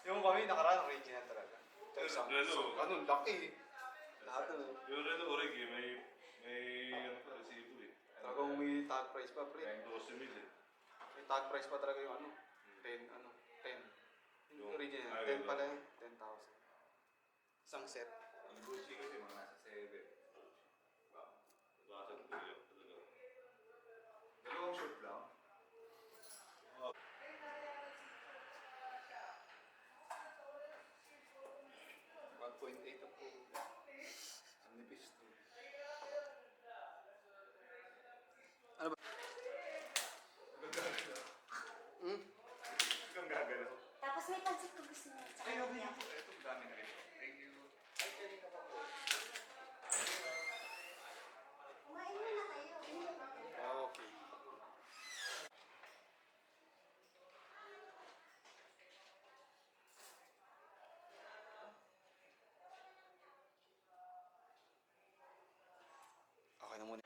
Yung kami nakaraan, original talaga. Ito isang, Relo. ano, laki. Lahat na. Yung Relo Orig eh, may ano pa, resibo eh. Talagang may tag price pa, pre. May 12 mil eh. May tag price pa talaga yung ano. 10, ano, 10. Yung original, 10 pala yun. 10,000. Isang set. Ang Gucci kasi mga nasa 7. Baka sa tuyo talaga. Dalawang short lang. Oh. 1.8 ako. Ang nipis to. Ano ba? Hmm? Hanggang gagalaw. Tapos may pansit ko gusto niya. Tsaka Ay, okay niya. na po. Ito, dami na rin. Thank you. Ay, kanina pa po. Kumain mo na kayo. Okay. Okay na muna.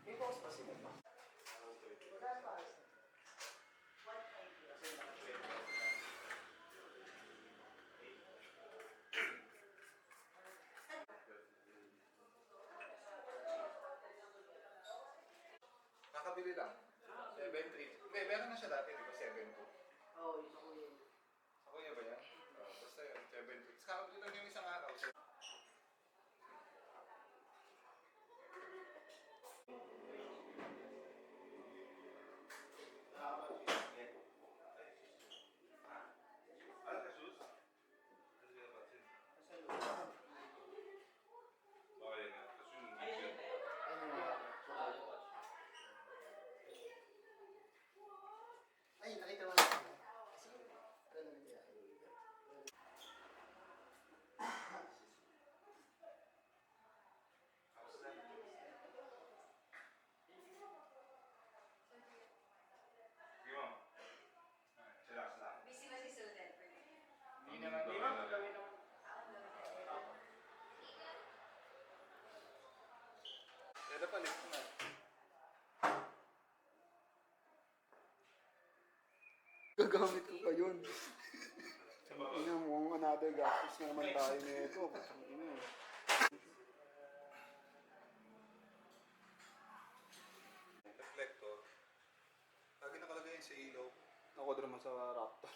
May boss pa sila. Kakabili lang. 7.3. Hindi, meron na siya dati, di ba? 7.2. Oo, isa ko yun. Ako niya ba yan? Basta yun, 7.3. Kakabili lang yung isang araw. Ay, nakita mo na. Busy ba si Sudan? Hindi naman. Di ba? Kaya palit na. Gagamit ko pa yun. Ina, mukhang another gastos na naman tayo na ito. Ina. Reflector. Lagi nakalagay yun sa ilaw. Ako drama sa Raptor.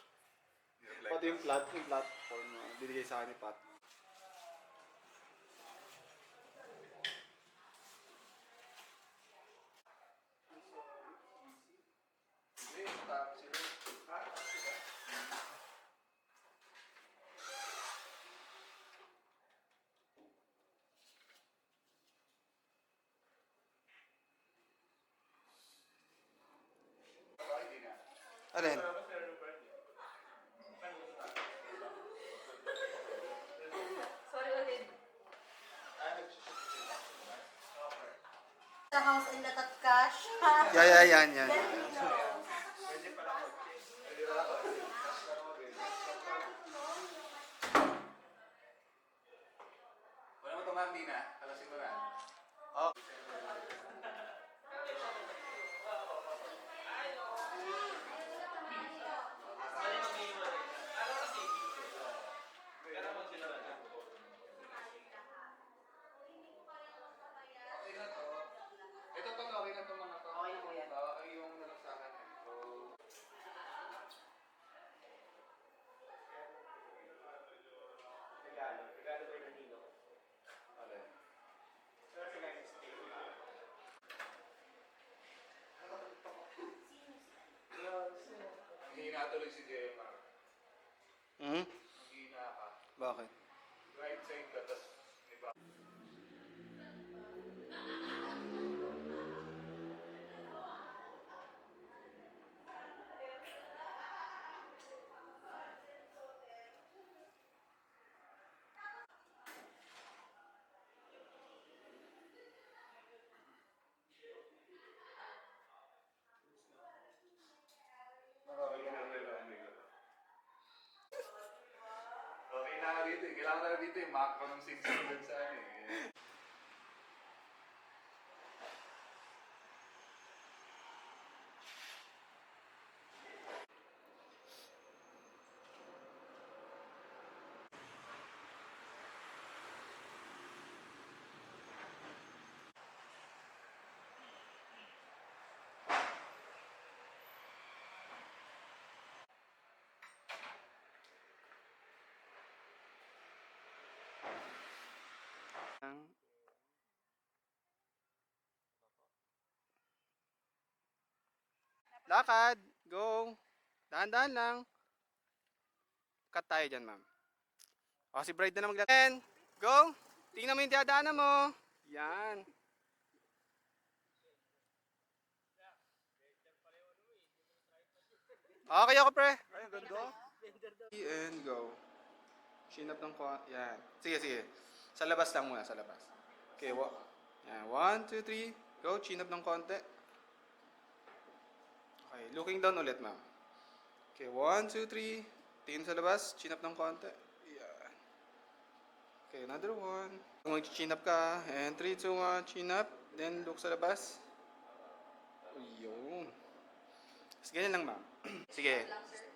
Reflector. Pati yung platform na binigay sa akin ni Pat. Hindi, stop sila. Alin? Sorry ulit. Sa house and lot of cash. Yan. Wala mo tumandi na. Kalasin mo na. Oh. Okay na to. Ito to, okay na to mga to. Okay na po yan. Ay, yung nalang sa akin. So, Regalo ba yung nanino? alin? tuloy si JMR. Hmm? Mahina ka. Bakit? Right side ka, tapos iba. Okay na nga dito eh. Kailangan na dito eh. Macro ng 600 sa ano eh. Lakad! Go! Dahan-dahan lang. Cut tayo dyan, ma'am. O, si Bride na maglakad. Go! Tingnan mo yung dadaanan mo. Yan. Okay ako, pre. Ay, ang ganda. And go. Chin up ng yan. Sige, sige. Sa labas lang muna, sa labas. Okay, yan. 1, 2, 3. Go. Chin up ng konti. Okay, looking down ulit, ma'am. Okay, 1, 2, 3. Tingin sa labas. Chin up ng konti. Yan. Okay, another one. Mag-chin up ka. And 3, 2, 1. Chin up. Then look sa labas. Yun. Tapos ganyan lang, ma'am. Sige.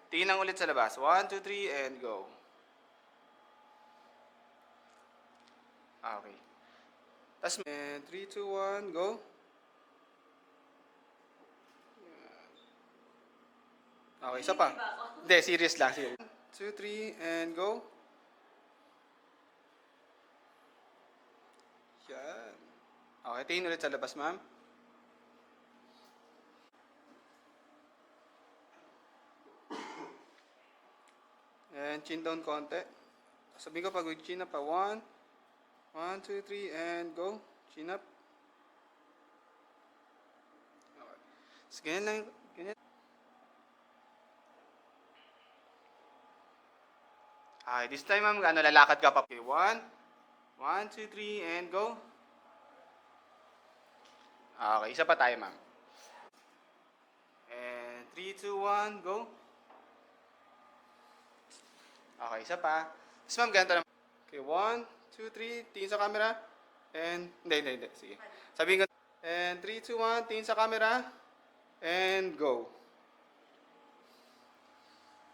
Tingin lang ulit sa labas. 1, 2, 3, and go. Okay. Tapos, 3, 2, 1, go. Okay, isa pa. Hindi, serious lang. Serious. 1, 2, 3, and go. Yan. Okay, tingin ulit sa labas, ma'am. And chin down konti. Sabi ko pag chin up pa. 1, 2, 3, and go. Chin up. Okay. So, ganyan lang. Ganyan. Okay, this time ma'am, lalakad ka pa. Okay, 1, 2, 3, and go. Okay, isa pa tayo ma'am. And 3, 2, 1, go. Okay, isa pa. Tapos ma'am, ganito naman. Okay, 1, 2, 3, tingin sa camera. And, hindi. Sige. Sabihin ko, and 3, 2, 1, tingin sa camera. And go.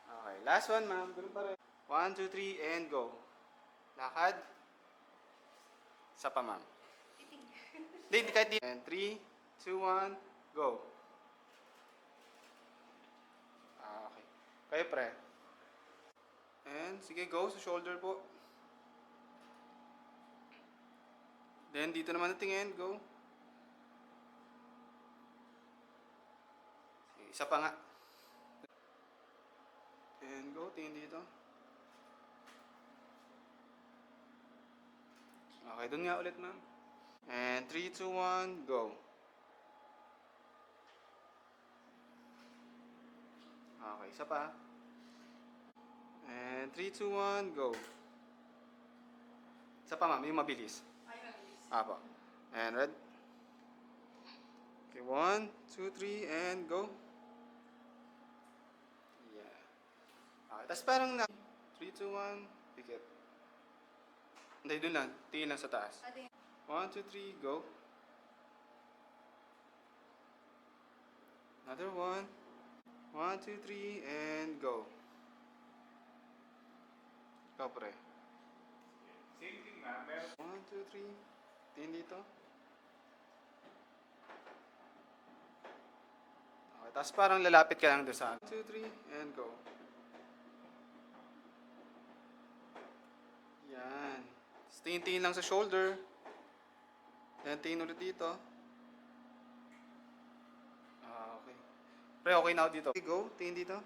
Okay, last one ma'am. Ganun pa rin. 1, 2, 3, and go. Lakad. Isa pa ma'am. Hindi, kahit di. And 3, 2, 1, go. Okay. Kayo pre. And sige, go sa shoulder po. Then dito naman natingin, go. Sige, isa pa nga. And go, tingin dito. Okay, dun nga ulit ma'am. And 3, 2, 1, go. Okay, isa pa. And 3, 2, 1, go. Isa pa ma'am, yung mabilis. Apo. And red. Okay, 1, 2, 3, and go. Yeah. Okay, tapos parang na 3, 2, 1, pikit. Hindi, doon lang. Tingin lang sa taas. 1, 2, 3, go. Another one. 1, 2, 3, and go. Go, pre. Same thing na. Meron. 1, 2, 3. Tingin dito. Okay, tapos parang lalapit ka lang doon sa 1, 2, 3, and go. Yan. Tapos tingin-tingin lang sa shoulder. Then tingin ulit dito. Okay. Pre, okay na ako dito. Okay, go. Tingin dito.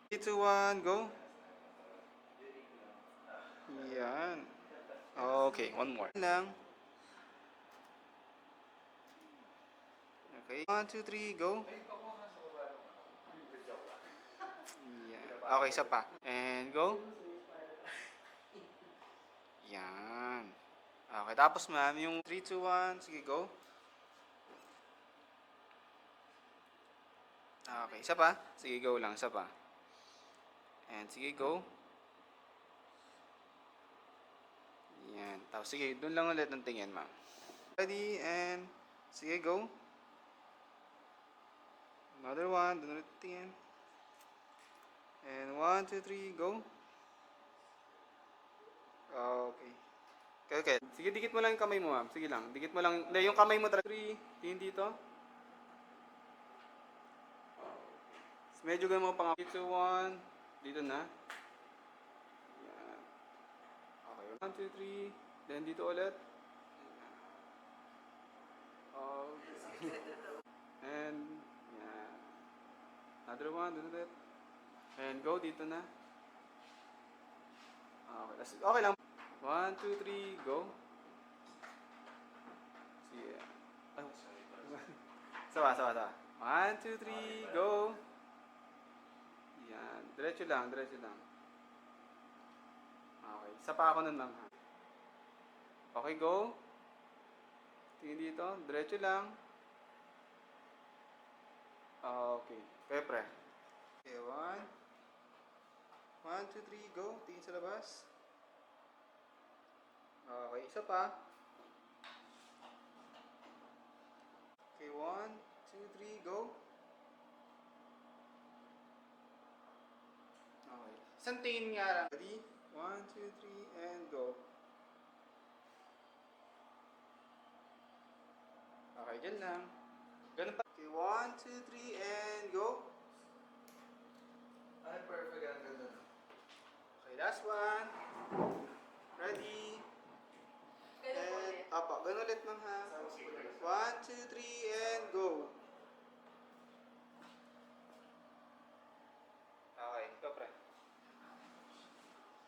3, 2, 1, go. Yan. Okay, one more. Lang. Okay, 1, 2, 3, go. Yan. Okay, isa pa. And go. Yan. Okay, tapos ma'am, yung 3, 2, 1, sige, go. Okay, isa pa. Sige, go lang, isa pa. And sige, go. Yan. Tapos sige, dun lang ulit ng tingin, ma'am. Ready, and sige, go. Another one, dun ulit ng tingin. And 1, 2, 3, go. Okay. Okay. Sige, dikit mo lang yung kamay mo, ma'am. Sige lang. Dikit mo lang. Hindi, yung kamay mo talaga. 3, tingin dito. Medyo ganun mo pang 3, 2, 1. Dito na. Yan. Okay. 1, 2, 3. Then dito ulit. Okay. And, yan. Another one. Dito ulit. And go. Dito na. Okay. Okay lang. 1, 2, 3. Go. Sige. Sawa. 1, 2, 3. Go. Yan. Diretso lang. Okay. Isa pa ako nun, ma'am. Okay, go. Tingin dito. Diretso lang. Okay. Pepre. Okay, 1, 2, 3, go. Tingin sa labas. Okay, isa pa. Okay, 1, 2, 3, go. Okay. Isang tingin nga lang. Ready? 1, 2, 3, and go. Okay, dyan lang. Ganun pa. Okay, 1, 2, 3, and go. Ay, perfect. Ang ganda. Okay, last one. Ready? And, apa, ganun ulit ma'am ha. 1, 2, 3, and go. Okay, ito pre.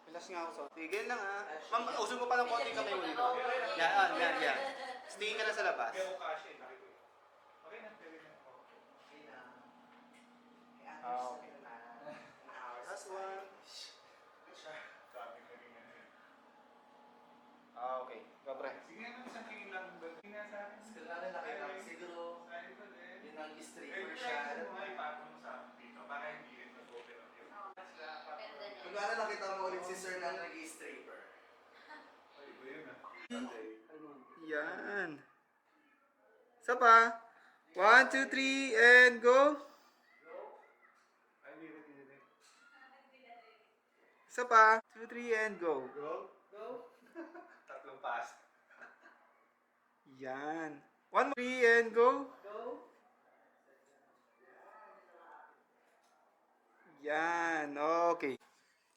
Pilas nga ako sa. Tigil lang ha. Ma'am, uso mo pa ng konti kamay mo dito. Yan. Tingin ka na sa labas. Okay. Last one. Okay, go pre. Sige naman, isang tingin lang. Tingin na sa akin. Siguro nakita ko siguro yun ang stripper siya. Kung nakita mo ulit si Sir na nag-stripper. Yan. Isa pa. 1, 2, 3, and go. Isa pa. 2, 3, and go. Tatlong pass. Yan. 1, 3, and go. Yan. Okay.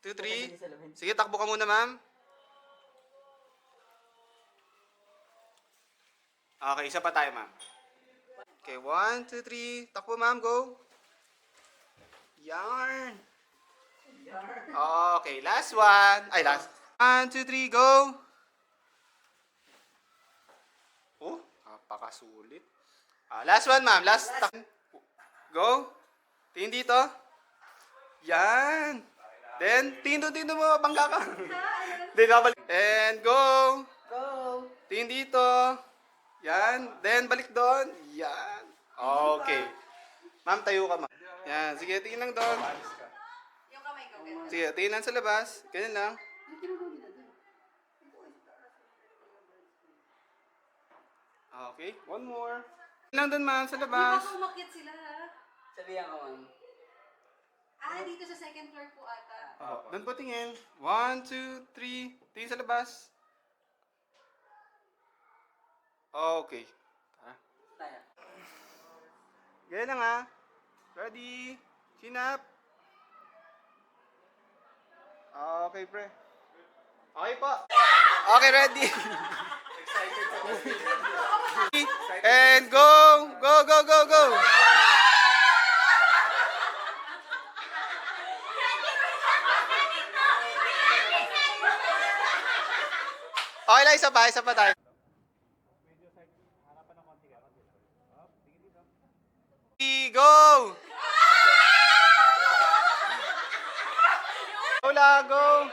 2, 3. Sige, takbo ka muna, ma'am. Okay, isa pa tayo, ma'am. Okay, 1, 2, 3. Takbo, ma'am. Go. Yarn. Okay, last one. Ay, last. 1, 2, 3, go. Oh, napakasulit. Last one, ma'am. Last. Go. Tingin dito. Yan. Then, tingin mo, bangga ka. Then, babalik. And go. Tingin dito. Yan. Then, balik doon. Yan. Okay. Ma'am, tayo ka, ma'am. Yan. Sige, tingin lang doon. Yung kamay ko, ganun. Sige, tingin lang sa labas. Ganyan lang. Okay, one more. Tingin lang doon, ma'am, sa labas. Baka umakyat sila ha. Sabihan ko ma'am. Dito sa second floor po ata. Doon po tingin. 1, 2, 3. Tingin sa labas. Okay. Tara. Tayo. Ganyan lang ha. Ready? Chin up. Okay, pre. Okay po. Okay, ready? Excited sa And go! Go! Okay lang, isa pa tayo. Go! Go lang, go!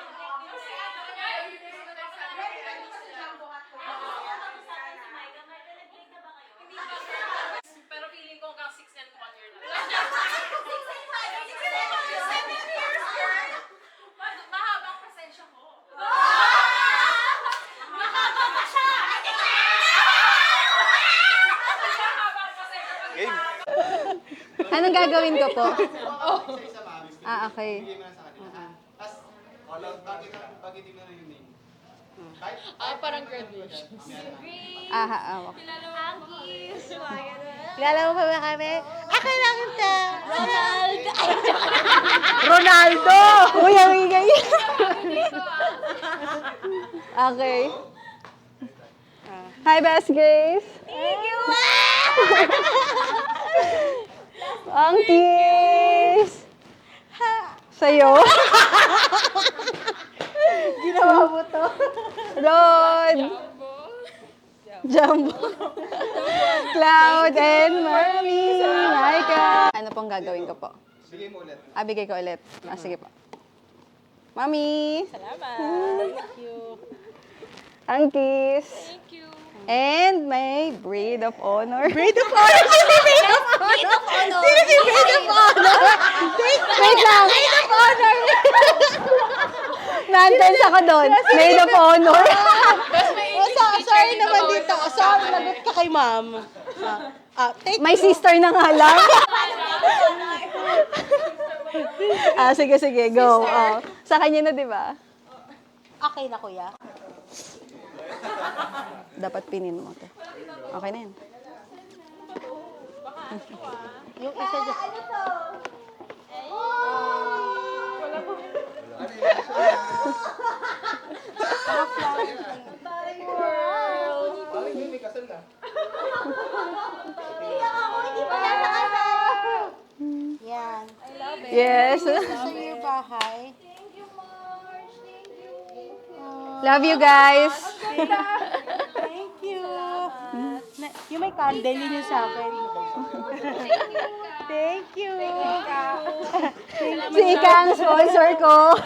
Pero feeling ko hanggang 6 and 1 year na. Mahabang pasensya ko. Mahabang pa siya! Mahabang pasensya ko. Game. Anong gagawin ko po? Okay. Bigay mo na sa kanila. Tapos, bakit di mo na yung name? Parang graduation. Hawak. Kilala mo pa ba kami? Ako lang ito! Ronaldo! Uy, ang ingay. Okay. Hi, Best Grace! Thank you! Ang kiss! Sa'yo? Ginawa mo to. Rod! Jumbo. Cloud and Mami. Micah. Ano pong gagawin ko po? Bigay mo ulit. Bigay ko ulit. Sige po. Mami. Salamat. Thank you. Ang kiss. Thank you. And may braid of honor. Braid of honor? Sino braid of honor? Sino si braid of honor? Wait lang. Braid of honor. Nandens ako doon. Maid of honor. Sorry naman dito. Sorry, lagot ka kay ma'am. May sister na nga lang. Sige, go. Sa kanya na, di ba? Okay na, kuya. Dapat pinin mo to. Okay na yan. Yung isa dyan. Bakit may kasal na? Yan. Yes. Sa iyo bahay. Love you guys. Thank you. Yung may candle, yun yung sa akin. Thank you. Si Ika ang sponsor ko.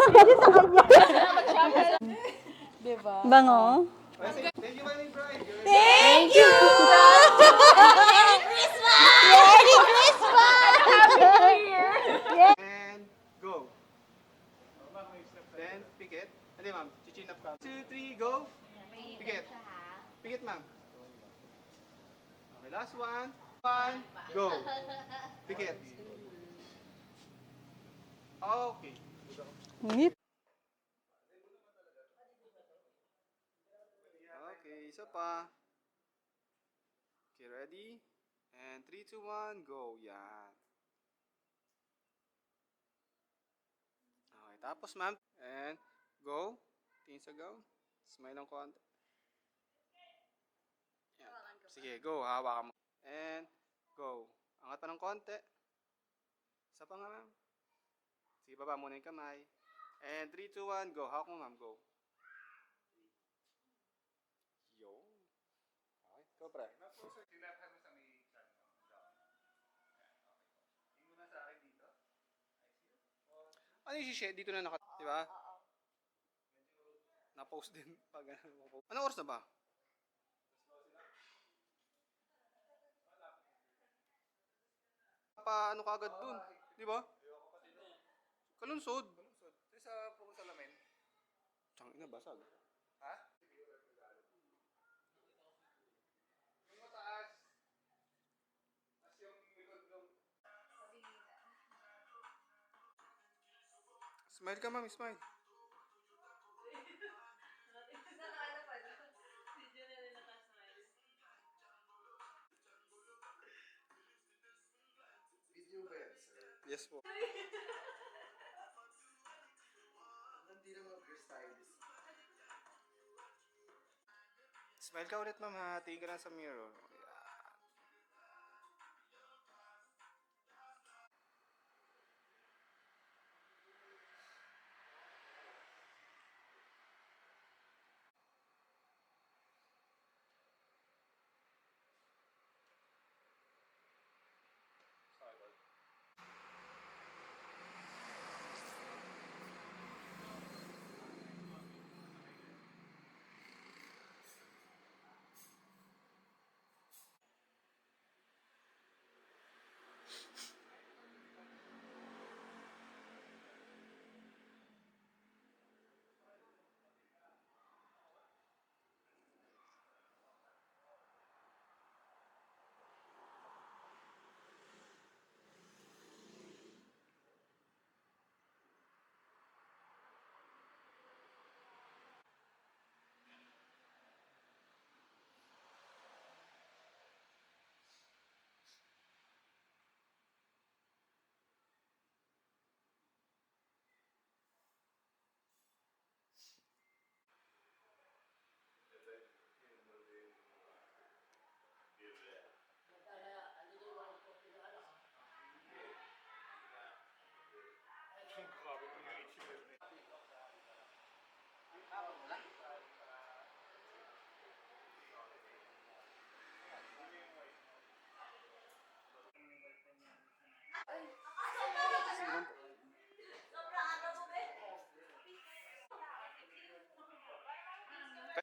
Diba? Bango. Thank you, Manny Bride. Thank you! Merry Christmas! Merry Christmas! And go. Then, pikit. Hindi, ma'am. Chichin up ka. 2, 3, go. Pikit. Pikit, ma'am. Okay, last one. 1, go. Pikit. Okay. Ngit. Okay, isa pa. Okay, ready? And 3, 2, 1, go. Yan. Okay, tapos ma'am. And go. Tingin sa go. Smile ng konti. Yan. Sige, go. Hawakan mo. And go. Angat pa ng konti. Isa pa nga ma'am. Sige, baba muna yung kamay. And 3, 2, 1, go. Hawak mo ma'am, go. Yo. Okay, go pre. Ano yung share dito na di ba? Na-post din pag ano. Anong oras na ba? Pa ano kagad dun, di ba? Kalunsod. Sa puro salamin. Tsang ina basag. Ha? Yung mataas. As yung likod ng Smile ka, ma'am. Smile. Video ba yan, sir? Yes po. Hindi na mga hairstylist. Smile ka ulit, ma'am, ha? Tingin ka lang sa mirror. Ah,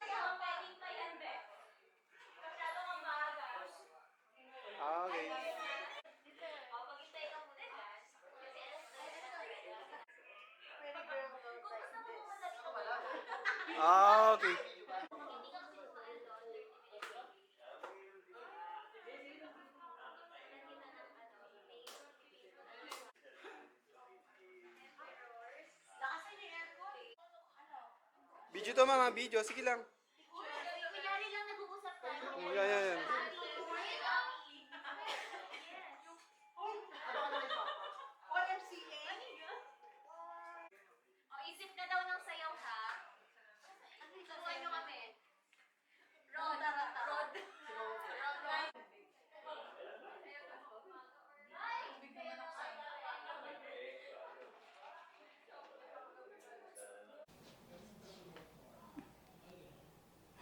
okay. Ah, okay. Video to mama, video. Sige lang. Kunyari lang nag-uusap tayo. Yeah, yeah, yeah. O, isip ka daw ng sayaw, ha? Turuan nyo kami. Rod. Rod.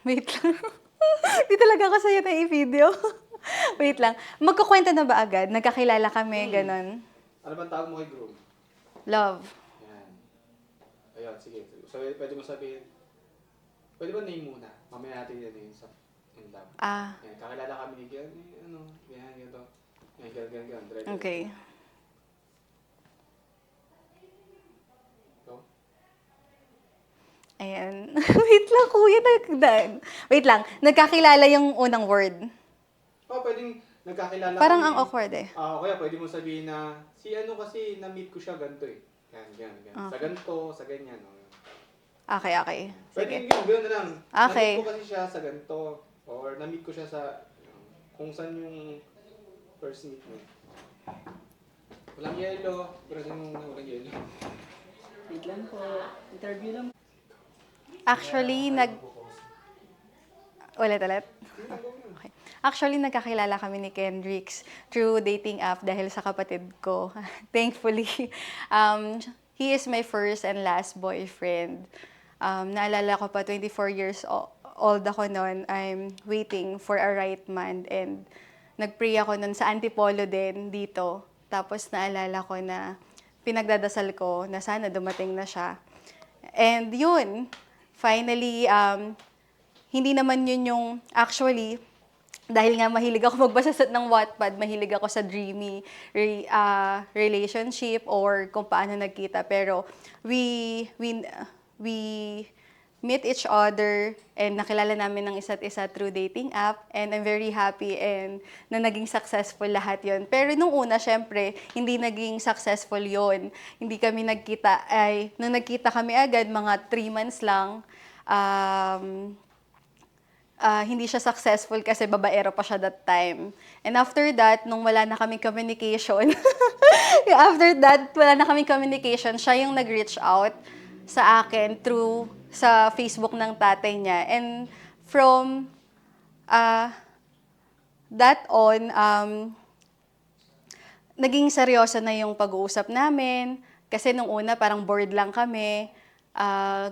Wait lang. Di talaga ako sa'yo na i-video. Wait lang. Magkukwento na ba agad? Nagkakilala kami, ganon. Ano bang tawag mo kay groom? Love. Yan. Ayun, sige. So, pwede mo sabihin. Pwede ba name muna? Mamaya natin yan yung sa in love. Ah, Yan, kakilala kami ni Kian. Ano, yan, ganito. Yan, ganyan. Diretso. okay. Go. Ayan. Wait lang, kuya. Wait lang. Nagkakilala yung unang word. Oh, pwedeng nagkakilala Parang kami. ang awkward eh. Kaya pwede mo sabihin na, si ano kasi, na-meet ko siya ganito eh. Yan. Sa ganito, sa ganyan. Oh. Okay, okay. Pwede Sige. yung gano'n na lang. Okay. Na-meet ko kasi siya sa ganito. Or na-meet ko siya sa, kung saan yung first meet mo. Walang yelo. Walang yelo. Wait lang po. Interview lang. Actually, Ulit. Okay. Actually, nagkakilala kami ni Kendricks through dating app dahil sa kapatid ko. Thankfully, he is my first and last boyfriend. Naalala ko pa, 24 years old ako noon. I'm waiting for a right man and nag-pray ako noon sa Antipolo din dito. Tapos naalala ko na pinagdadasal ko na sana dumating na siya. And yun, finally, hindi naman yun yung, actually, dahil nga mahilig ako magbasa ng Wattpad, mahilig ako sa dreamy relationship or kung paano nagkita. Pero we meet each other and nakilala namin ng isa't isa through dating app and I'm very happy and na naging successful lahat yon. Pero nung una, syempre, hindi naging successful yon. Hindi kami nagkita, nung nagkita kami agad, mga 3 months lang, hindi siya successful kasi babaero pa siya that time. And after that, nung wala na kaming communication, siya yung nag-reach out sa akin through sa Facebook ng tatay niya. And from that on, naging seryoso na yung pag-uusap namin. Kasi nung una, parang bored lang kami.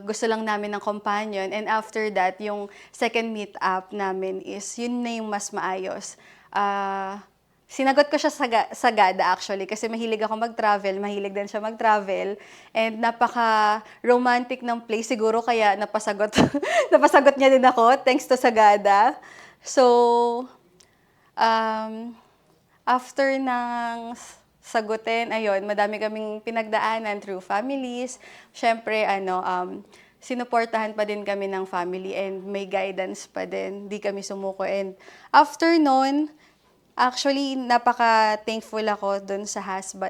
Gusto lang namin ng companion. And after that, yung second meet-up namin is, yun na yung mas maayos. Sinagot ko siya sagada actually kasi mahilig ako mag-travel, mahilig din siya mag-travel. And napaka-romantic ng place siguro kaya napasagot, napasagot niya din ako thanks to Sagada. So, after ng sagutin, ayun, madami kaming pinagdaanan through families. Siyempre, sinuportahan pa din kami ng family and may guidance pa din. Di kami sumuko. And after nun, actually, napaka-thankful ako dun sa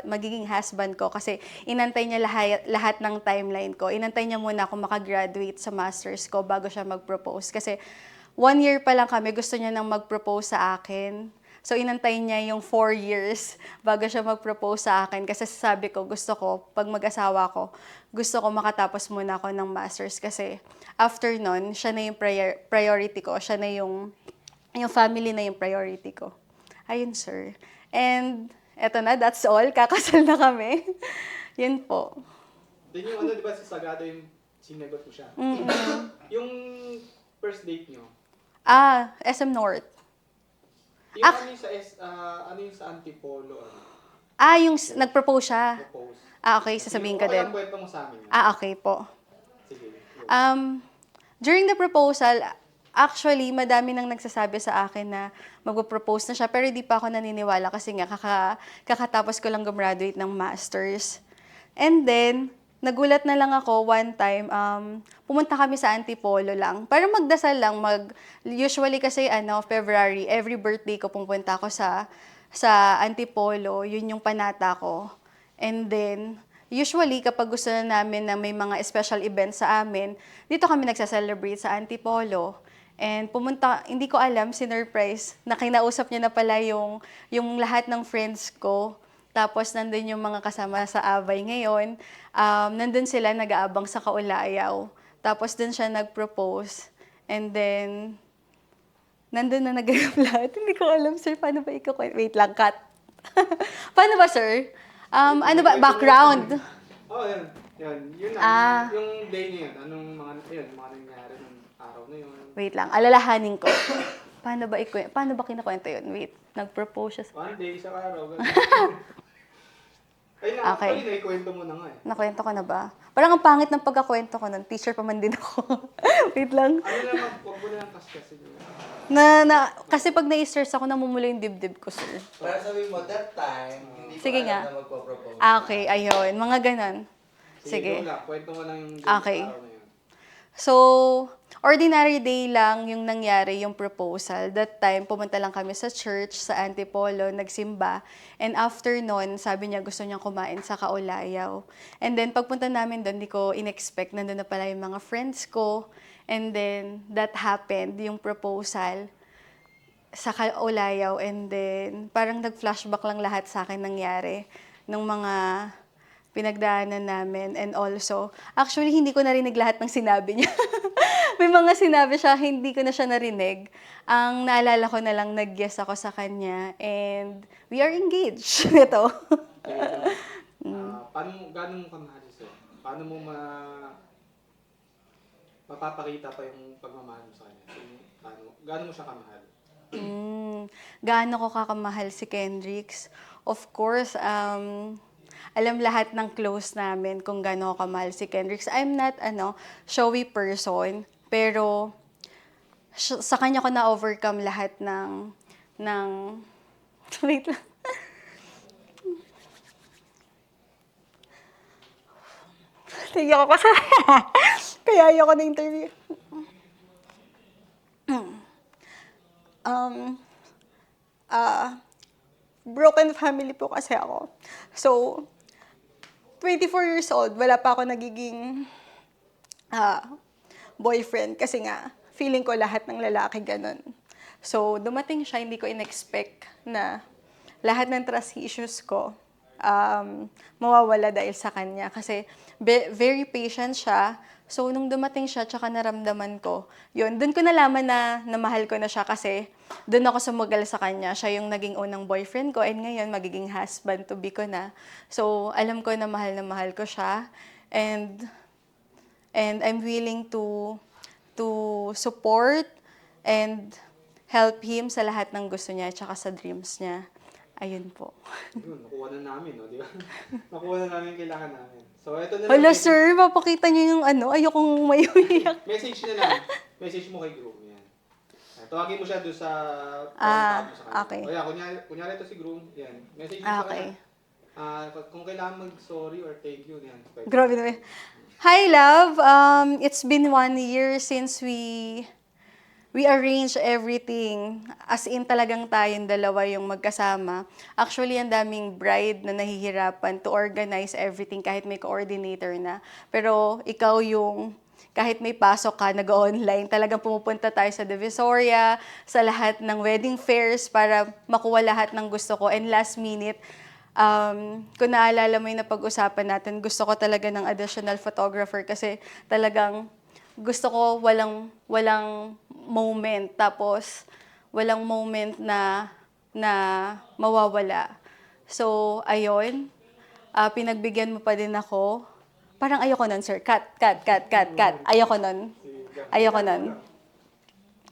magiging husband ko kasi inantay niya lahat ng timeline ko. Inantay niya muna ako makagraduate sa master's ko bago siya mag-propose. Kasi 1 year pa lang kami, gusto niya nang mag-propose sa akin. So, inantay niya yung 4 years bago siya mag-propose sa akin. Kasi sabi ko, gusto ko, pag mag-asawa ko, gusto ko makatapos muna ako ng master's. Kasi after nun, siya na yung priority ko. Siya na yung family na yung priority ko. Ayun, sir. And eto na, that's all. Kakasal na kami. Yun po. Then yung di ba si Sagado yung sinagot mo siya? Yung first date nyo? SM North. Yung ano yung sa Antipolo? Yung nag-propose siya. Propose. Okay, sasabihin ko din. Kwento mo sa amin. Okay po. Sige. During the proposal, actually, madami nang nagsasabi sa akin na magpo-propose na siya, pero di pa ako naniniwala kasi nga kakatapos ko lang gumraduate ng master's. And then, nagulat na lang ako one time, pumunta kami sa Antipolo lang. Para magdasal lang, usually kasi February, every birthday ko pumunta ako sa Antipolo, yun yung panata ko. And then, usually kapag gusto na namin na may mga special events sa amin, dito kami nagsa-celebrate sa Antipolo. And pumunta, hindi ko alam, sinurprise, na kinausap niya na pala yung lahat ng friends ko. Tapos nandun yung mga kasama sa Abay ngayon. Nandun sila nag-aabang sa Kaulayaw. Tapos dun siya nag-propose. And then, nandun na nagagam lahat. Hindi ko alam, sir, paano ba ikakwento? Wait lang, cut. Paano ba, sir? Ano ba, background? Oh, yan. Yan. Yun lang. Ah. Yung day niya yun. Anong mga nangyari ng araw na yun. Wait lang, alalahanin ko. Paano ba kinakwento yun? Wait, nag-propose siya. One day, isang araw. Ay, Okay. actually, naikwento mo na nga eh. Nakwento ko na ba? Parang ang pangit ng pagkakwento ko nun. Teacher pa man din ako. Wait lang. Ano naman, huwag mo na lang kasi. Kasi pag na-stress ako, namumula yung dibdib ko, sir. Para sabihin mo, that time, hindi ko Sige alam nga. na magpo-propose. Okay, ayun. Mga ganon. Sige. Go lang, kwento mo lang yung day Okay. sa araw na yun. So, ordinary day lang yung nangyari, yung proposal. That time, pumunta lang kami sa church, sa Antipolo, nagsimba. And after nun, sabi niya gusto niyang kumain sa Kaulayaw. And then, pagpunta namin doon, di ko in-expect, nandun na pala yung mga friends ko. And then, that happened, yung proposal sa Kaulayaw. And then, parang nag-flashback lang lahat sa akin nangyari ng mga pinagdaanan namin. And also, actually, hindi ko narinig lahat ng sinabi niya. May mga sinabi siya, hindi ko na siya narinig. Ang naalala ko na lang, nag-guess ako sa kanya. And we are engaged. Ito. Gaano mo kamahal siya? Paano mo mapapakita pa yung pagmamahal mo sa kanya? Gaano mo siya kamahal? Gaano ko kakamahal si Kendricks? Of course, alam lahat ng close namin kung gaano ko kamahal si Kendricks. I'm not, showy person, pero sa kanya ko na-overcome lahat ng wait lang. Tingin ako kasi, kaya ayoko na interview. Broken family po kasi ako. So, 24 years old, wala pa ako nagiging boyfriend kasi nga, feeling ko lahat ng lalaki ganun. So, dumating siya, hindi ko in-expect na lahat ng trust issues ko mawawala dahil sa kanya. Kasi very patient siya. So, nung dumating siya, tsaka naramdaman ko, yun, dun ko nalaman na mahal ko na siya kasi dun ako sumugal sa kanya. Siya yung naging unang boyfriend ko and ngayon magiging husband-to-be ko na. So, alam ko na mahal ko siya. And I'm willing to support and help him sa lahat ng gusto niya tsaka sa dreams niya. Ayun po. Yun, nakuha na namin, no? Di ba? Nakuha na namin yung kailangan namin. So, ito na lang. Hala, sir, papakita niyo yung ayokong mayuyak. Message na lang. Message mo kay Groom. Yan. Tawagin mo siya doon sa mo sa kanya. okay. O yan, kunyari ito si Groom. Yan. Message mo sa Okay. kanya. Kung kailangan mag-sorry or thank you, yan. Grabe naman. Hi, love. It's been 1 year since we arranged everything. As in, talagang tayong dalawa yung magkasama. Actually, ang daming bride na nahihirapan to organize everything kahit may coordinator na. Pero ikaw yung, kahit may pasok ka, nag-online, talagang pumupunta tayo sa Divisoria, sa lahat ng wedding fairs para makuha lahat ng gusto ko. And last minute, kung naalala mo yung napag-usapan natin, gusto ko talaga ng additional photographer kasi talagang gusto ko walang moment, tapos walang moment na mawawala. So, ayun, pinagbigyan mo pa din ako. Parang ayoko nun, sir. Cut. Ayoko nun.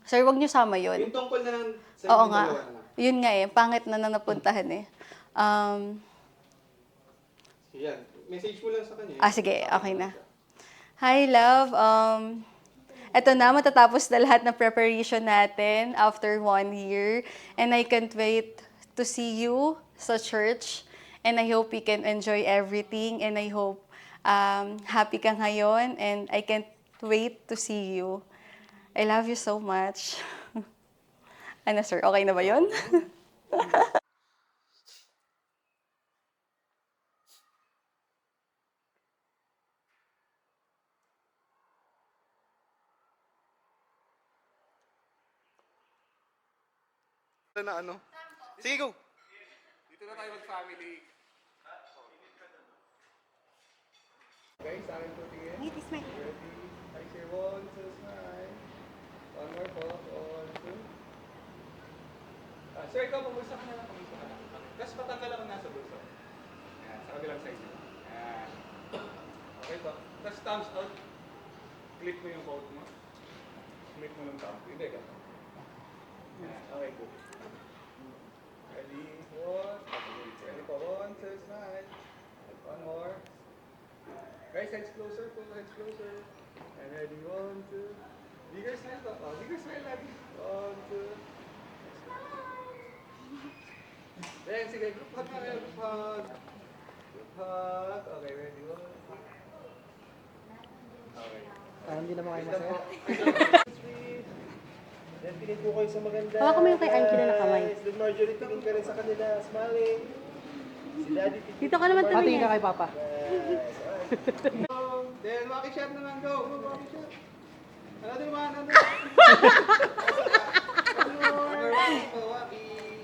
Sir, wag niyo sama yun. Yung tungkol na lang sa Oo inyong nga. dalawa na lang. Yun nga pangit na napuntahan eh. Yan. Message mo lang sa kanya. Sige, okay na. Hi, love. eto na, matatapos na lahat ng preparation natin after 1 year. And I can't wait to see you sa church. And I hope we can enjoy everything. And I hope happy ka ngayon. And I can't wait to see you. I love you so much. Ano sir, okay na ba yun? Na ano? Sige, go! Dito na tayo mag-family. Guys, sa akin po tingin. Ngiti, smile. Ready? I say 1, 2, smile. One more po. 1, 2. Sir, ikaw, pumulsa ka na lang. Pumulsa ka lang. Tapos patanggal ako nasa bulso. Yan, sa kabilang side. Yan. Okay po. Tapos thumbs out. Click mo yung quote mo. Click mo ng thumb. Hindi ka. Yan. Okay, good. Ready? 1. Ready po. 1, 2, smile. One more. Guys, heads closer po. Heads closer. And ready? 1, 2. Bigger smile po. Oh, bigger smile lagi. 1, 2. Then, sige. Group hug na kayo. Group hug. Group hug. Okay, ready? 1. Okay. Hindi naman kayo Wait lang po. Then tingin po kayo sa maganda. Hawakan mo yung kay Angie na nakamay. Then Marjorie, tingin ka rin sa kanila. Smiling. Si Daddy, tingin. Dito ka naman tumingin. Ka kay Papa. Then, walkie shot naman. Go. Go, walkie shot. Another one. Another walkie po. Walkie.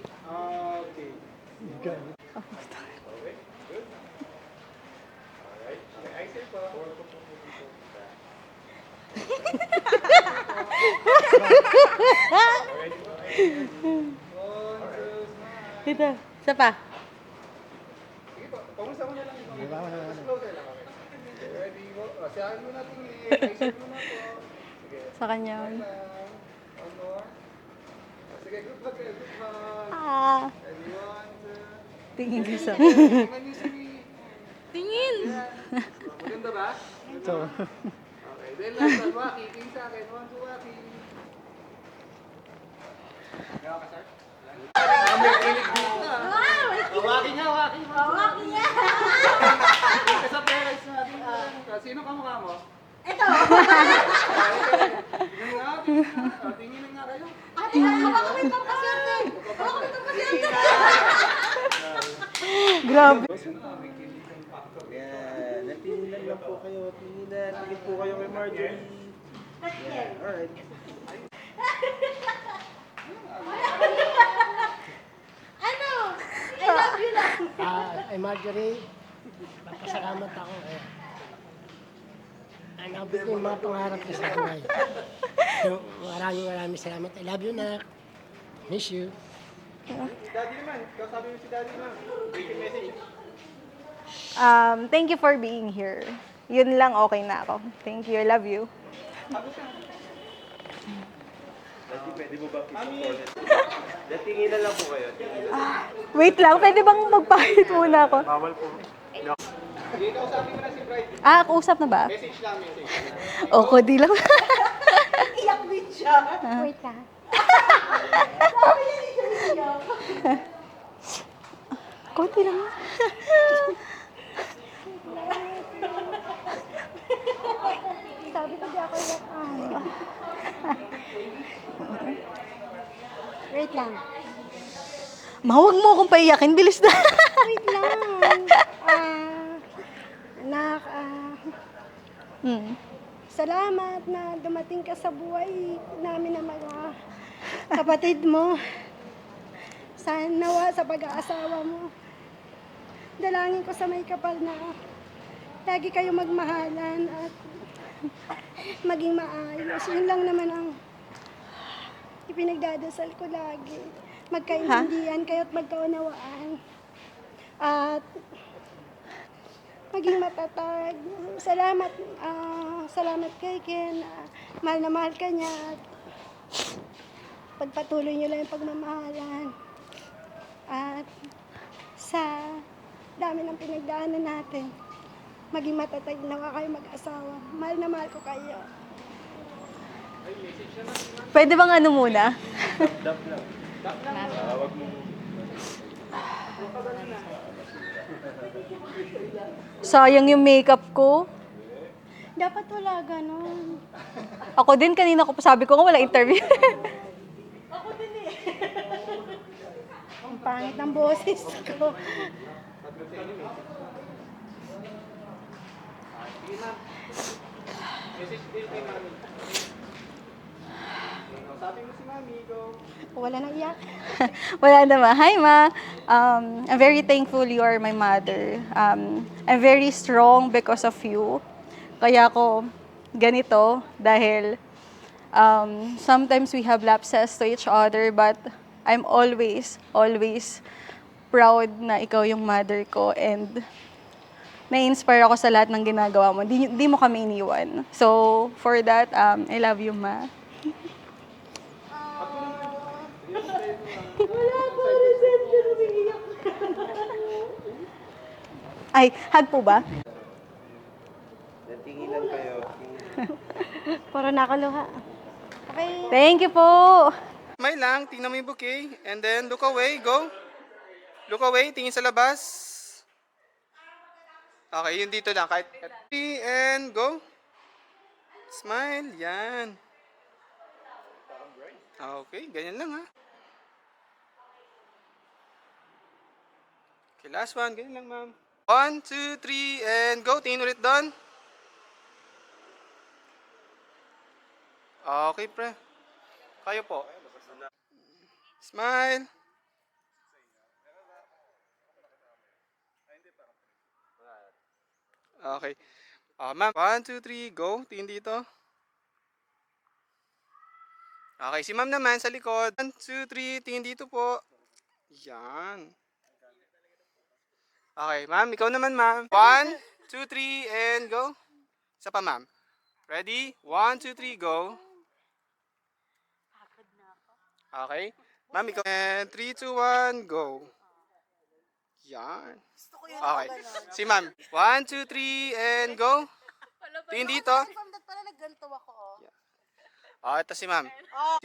Okay. Okay. Good. Alright. Okay, I say po. Alright. One, two, smile. Dito. Isa pa. Sige po, pamusta mo na lang. Mas closer lang kami. Okay, ready, go. Sa akin muna tingin. Isip muna po. Sige. Sa kanya. Smile lang. One more. Sige, group hug kayo. Group hug. Ready, 1, 2. Tingin ko sa... Tingnan niyo si... Tingin! Yan. Maganda ba? So. Okay, then last one, Waki. King sa akin. 1, 2, Waki. Gawa ka, sir? May kilig dito na. Waki nga, Waki. Waki nga. Sa parents natin. Sino kamukha mo? Ito! Tingnan nga, tingnan nga. Tingin nga kayo. Ate, hawakan mo yung pampasyente! Hawakan mo yung pampasyente! Grabe. Yan. Natinginan lang po kayo. Tinginan. Tingin po kayo kay Marjorie. Yan. Alright. Ano? I love you lang! Ay Marjorie, papasalamat ako. Nabot ko yung mga pangarap ko sa buhay. So, maraming salamat. I love you na. Miss you. Daddy naman. Kasabi mo si Daddy naman. Basic message. Thank you for being here. Yun lang, okay na ako. Thank you. I love you. Daddy, pwede mo ba ulit? Natinginan lang po kayo. Wait lang, pwede bang magpakit muna ako? Bawal po. Sige, kausapin mo na si Bright. Kausap na ba? Message lang, message. O, di lang. Iyak din siya! Wait lang. Sabi niya hindi siya iyak. Konti lang. Sabi ko di ako iyak. Wait lang. Mahawag mo akong paiyakin. Bilis na. Wait lang. Anak, salamat na dumating ka sa buhay namin na mga kapatid mo. Sana nawa sa pag-aasawa mo. Dalangin ko sa may kapal na lagi kayo magmahalan at maging maayos. Yun lang naman ang ipinagdadasal ko lagi. Magkaintindihan kayo at magkaunawaan. At maging matatag. Salamat kay Ken. Mahal na mahal ka niya. At pagpatuloy niyo lang yung pagmamahalan. At sa dami ng pinagdaanan natin, maging matatag na kayo mag-asawa. Mahal na mahal ko kayo. Pwede bang ano muna? Sayang yung makeup ko. Dapat wala ganon. Ako din, kanina ko sabi ko nga wala interview. Ang pangit ng boses ko. Sabi mo si Mami, go. Wala na iyak. Wala naman. Hi, Ma. I'm very thankful you are my mother. I'm very strong because of you. Kaya ako ganito dahil sometimes we have lapses to each other, but I'm always proud na ikaw yung mother ko and na-inspire ako sa lahat ng ginagawa mo. Di mo kami iniwan. So, for that, I love you, Ma. Ay, hug po ba? Natinginan kayo. Para nakaluha. Okay. Thank you po. Smile lang, tingnan mo yung bouquet. And then, look away, go. Look away, tingin sa labas. Okay, yun dito lang. Kahit and go. Smile, yan. Okay, ganyan lang ha. Okay, last one, ganyan lang ma'am. 1, 2, 3, and go. Tingin ulit doon. Okay, pre. Kayo po. Smile. Okay. Ma'am, 1, 2, 3, go. Tingin dito. Okay, si ma'am naman sa likod. 1, 2, 3, tingin dito po. Yan. Okay, ma'am, ikaw naman, ma'am. 1, 2, 3, and go. Isa pa, ma'am. Ready? 1, 2, 3, go. Okay. Ma'am, ikaw. And 3, 2, 1, go. Yan. Okay. Si ma'am. 1, 2, 3, and go. Tingin dito. Pala nagganto ako, oh. Oh, ito si ma'am.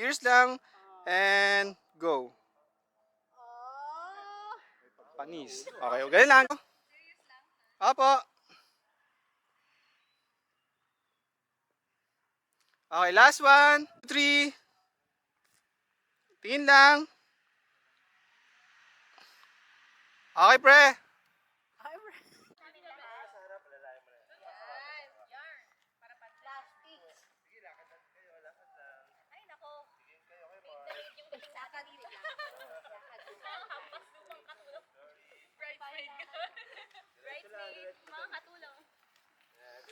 Cheers lang. And go. Panis. Okay, okay lang. Opo. Okay, last one. 3. Tingin lang. Okay, pre. Ay, nako. Saka dito. Hampas lumang katulong. Bridesmaid ka. Bridesmaid, mga katulong.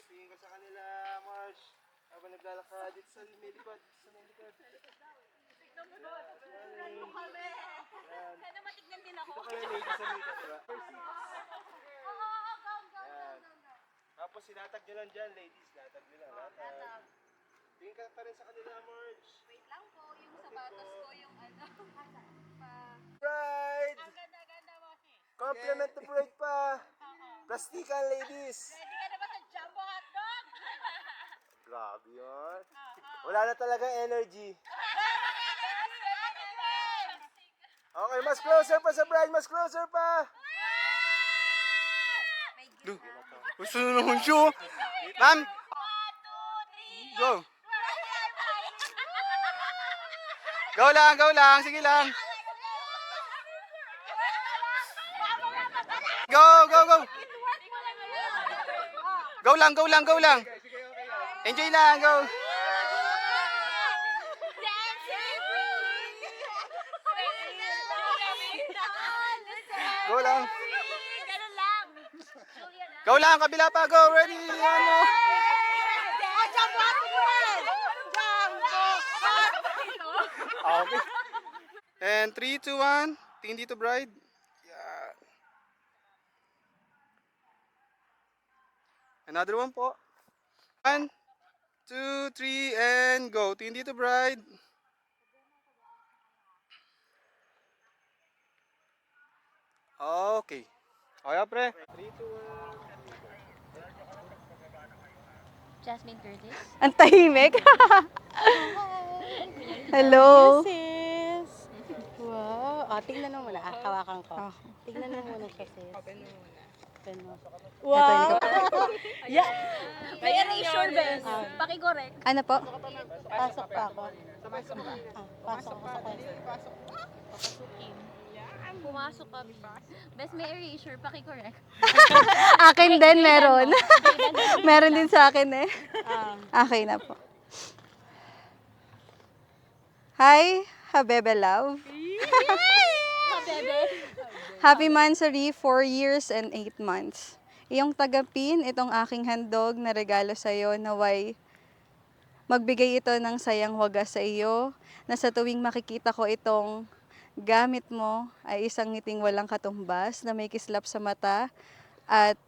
Tingin ko sa kanila, Marsh. Habang naglalakad dito sa may likod. Sa may likod. Sana matignan din ako. Ito kayo ladies sa makeup, diba? Yan. Tapos sinatag nyo lang dyan, ladies. Latag nyo lang. Latag. Tingin ka pa rin sa kanila, Marge. Wait lang po, yung sapatos ko, yung ano. Bride! Ang ganda-ganda mo kasi. Compliment to bride pa. Plastikan, ladies. Ready ka na ba sa jumbo hotdog? Grabe yun. Wala na talaga energy. Okay, mas closer pa sa bride. Mas closer pa. Gusto na naman siya. Ma'am. Go. Go lang, go lang. Sige lang. Go, go, go. Go lang, go lang, go lang. Enjoy lang, go. Go lang. Ganun lang. Julia na. Go lang, kabila pa. Go, ready. Ano? Jumbo hotdog! Okay. And 3, 2, 1. Tingin dito, bride. Yeah. Another one po. 1, 2, 3, and go. Tingin dito, bride. Okay. Okay, pre. 3, 2, 1. Jasmine Curtis. Ang tahimik. Hello. Sis! Wow. O, tingnan mo muna. Hawakan ko. Oh. Tingnan mo muna siya, sis. Open mo muna. Open mo. Ito, Wow! Yeah. May erasure, bes. Paki-correct. Ano po? Pasok pa ako. Pasok ako sa class. Pumasok ka. Bes, may erasure. Paki-correct. Akin din, meron. Meron din sa akin eh. Okay na po. Hi, Habebe Love. Happy Mansari, 4 years and 8 months. Iyong tagapin, itong aking handog na regalo sa iyo, naway magbigay ito ng sayang wagas sa iyo, na sa tuwing makikita ko itong gamit mo ay isang ngiting walang katumbas na may kislap sa mata at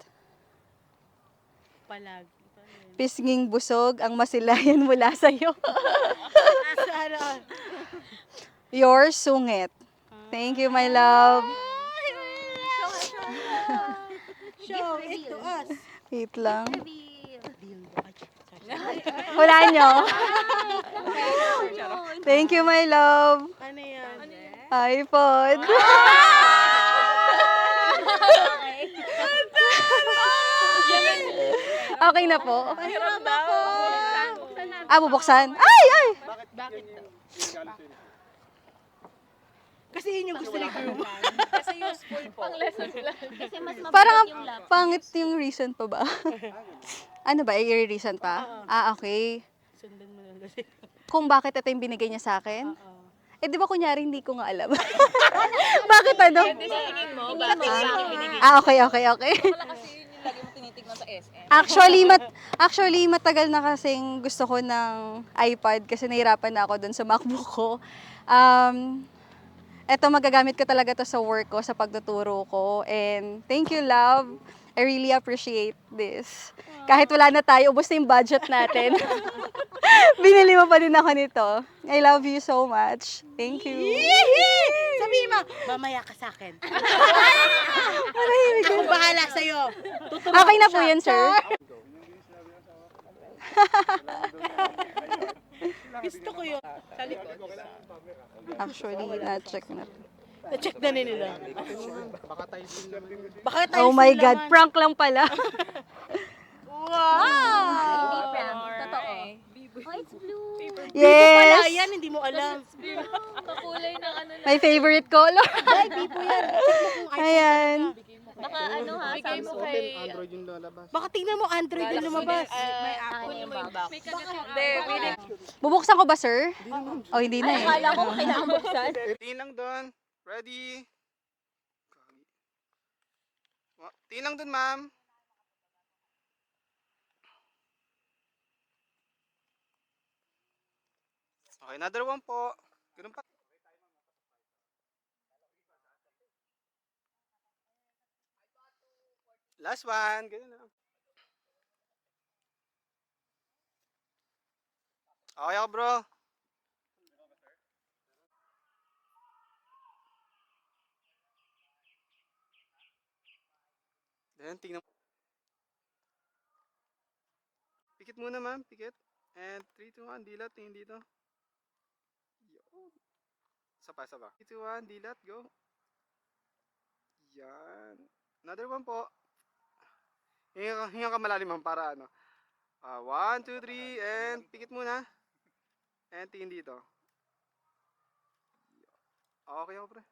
Palag. pisnging busog ang masilayan mula sa iyo. Your sungit. Thank you, my love. Show it to us. Wait lang. Reveal. Wala nyo. Thank you, my love. Ano yan? iPod. Okay na po. Pahiram ako. Bubuksan. Ay, ay! Bakit daw? Kasi yun yung gusto ni Guru. Pang lesson plan. Kasi mas mabigat Parang yung laptop. pangit yung reason pa ba? Ano ba? I-reason pa? Okay. Sundan mo lang kasi. Kung bakit ito yung binigay niya sa akin? Eh, di ba kunyari hindi ko nga alam? Bakit ano? Hindi mo, bakit binigay? Okay. Actually, matagal na kasing gusto ko ng iPad kasi nahirapan na ako dun sa MacBook ko. Eto, magagamit ko talaga to sa work ko, sa pagtuturo ko. And thank you, love. I really appreciate this. Kahit wala na tayo, ubos na yung budget natin. Binili mo pa din ako nito. I love you so much. Thank you. Sabihin mo, mamaya ka sa akin. Manahimik ka. Ako bahala sa'yo. Okay na po yan, sir. Gusto ko yun. Sa likod. Actually, na-check na. Na-check na nila. Baka tayo din naman. Baka tayo Oh my sila God, man. prank lang pala. Hindi prank. Totoo. Oh, it's blue. Wala Yes! yan, hindi mo alam. Kakulay ng ano na. My favorite color. Ay, Bibo yan. Check mo kung iPhone Ayan. Baka ano ha, Samsung. Open, Android yung lalabas. Baka tingnan mo, Android yung lumabas. May Apple yung box. Bubuksan ko ba, sir? Oh, hindi na eh. Akala ko kailangan buksan. Tingin lang doon. Ready? Tingin lang doon, ma'am. Okay, another one po. Ganun pa. Last one. Ganun lang. Okay ako, bro. Then, tingnan. Pikit muna, ma'am. Pikit. And 3, 2, 1. Dilat. Tingin dito. Yo. Sapa. 3, 2, 1. Dilat. Go. Yan. Another one po. Hinga ka malalim, ma'am, para ano. 1, 2, 3. And pikit muna. And tingin dito. Okay ako, pre.